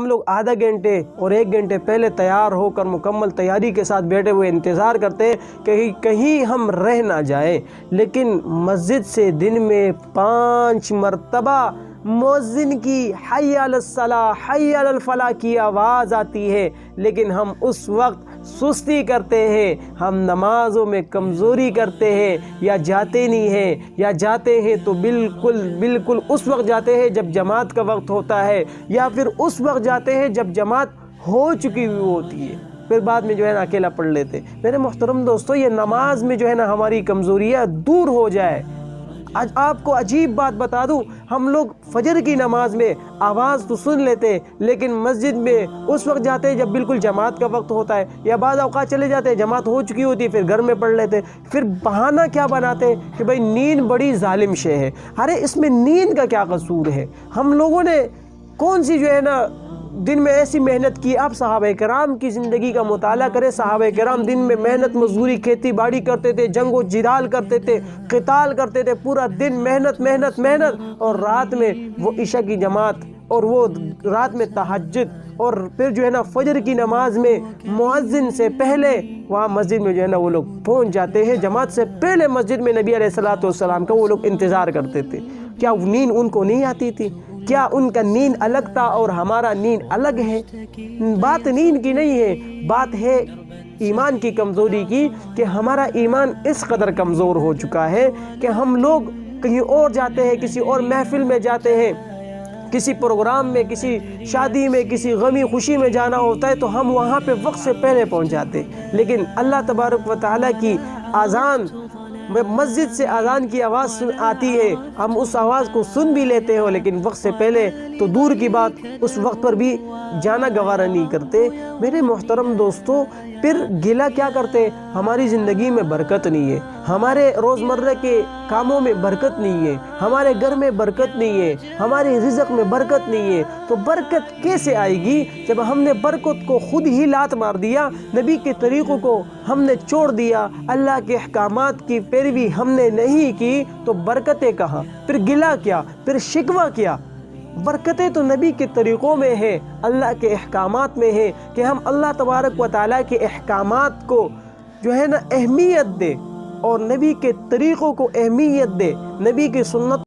لوگ آدھا گھنٹے اور 1 گھنٹے پہلے تیار ہو کر مکمل تیاری کے ساتھ بیٹھے ہوئے انتظار کرتے ہیں کہ کہیں ہم رہ نہ جائیں، لیکن مسجد سے دن میں 5 مرتبہ مؤذن کی حی علی الصلاۃ حی علی الفلاح کی آواز آتی ہے، لیکن ہم اس وقت سستی کرتے ہیں، ہم نمازوں میں کمزوری کرتے ہیں، یا جاتے نہیں ہیں، یا جاتے ہیں تو بالکل اس وقت جاتے ہیں جب جماعت کا وقت ہوتا ہے، یا پھر اس وقت جاتے ہیں جب جماعت ہو چکی ہوئی ہوتی ہے، پھر بعد میں جو ہے نا اکیلا پڑھ لیتے۔ میرے محترم دوستو، یہ نماز میں جو ہے نا ہماری کمزوریاں دور ہو جائے۔ آج آپ کو عجیب بات بتا دوں، ہم لوگ فجر کی نماز میں آواز تو سن لیتے، لیکن مسجد میں اس وقت جاتے ہیں جب بالکل جماعت کا وقت ہوتا ہے، یا بعض اوقات چلے جاتے ہیں جماعت ہو چکی ہوتی ہے، پھر گھر میں پڑھ لیتے، پھر بہانہ کیا بناتے کہ بھائی نیند بڑی ظالم شے ہے۔ ارے اس میں نیند کا کیا قصور ہے؟ ہم لوگوں نے کون سی جو ہے نا دن میں ایسی محنت کی؟ آپ صحابہ کرام کی زندگی کا مطالعہ کریں، صحابہ کرام دن میں محنت مزدوری کھیتی باڑی کرتے تھے، جنگ و جدال کرتے تھے، قتال کرتے تھے، پورا دن محنت محنت محنت، اور رات میں وہ عشاء کی جماعت، اور وہ رات میں تہجد، اور پھر جو ہے نا فجر کی نماز میں مؤذن سے پہلے وہاں مسجد میں جو ہے نا وہ لوگ پہنچ جاتے ہیں، جماعت سے پہلے مسجد میں نبی علیہ الصلوۃ والسلام کا وہ لوگ انتظار کرتے تھے۔ کیا نیند ان کو نہیں آتی تھی؟ کیا ان کا نیند الگ تھا اور ہمارا نیند الگ ہے؟ بات نیند کی نہیں ہے، بات ہے ایمان کی کمزوری کی، کہ ہمارا ایمان اس قدر کمزور ہو چکا ہے کہ ہم لوگ کہیں اور جاتے ہیں، کسی اور محفل میں جاتے ہیں، کسی پروگرام میں، کسی شادی میں، کسی غمی خوشی میں جانا ہوتا ہے تو ہم وہاں پہ وقت سے پہلے پہنچ جاتے، لیکن اللہ تبارک و تعالیٰ کی اذان، مسجد سے اذان کی آواز آتی ہے، ہم اس آواز کو سن بھی لیتے ہو، لیکن وقت سے پہلے تو دور کی بات اس وقت پر بھی جانا گوارا نہیں کرتے۔ میرے محترم دوستو، پھر گلہ کیا کرتے؟ ہماری زندگی میں برکت نہیں ہے، ہمارے روزمرہ کے کاموں میں برکت نہیں ہے، ہمارے گھر میں برکت نہیں ہے، ہمارے رزق میں برکت نہیں ہے، تو برکت کیسے آئے گی جب ہم نے برکت کو خود ہی لات مار دیا، نبی کے طریقوں کو ہم نے چھوڑ دیا، اللہ کے احکامات کی پیروی ہم نے نہیں کی، تو برکتیں کہاں؟ پھر گلہ کیا؟ پھر شکوہ کیا؟ برکتیں تو نبی کے طریقوں میں ہے، اللہ کے احکامات میں ہے، کہ ہم اللہ تبارک و تعالیٰ کے احکامات کو جو ہے نا اہمیت دے، اور نبی کے طریقوں کو اہمیت دے، نبی کی سنت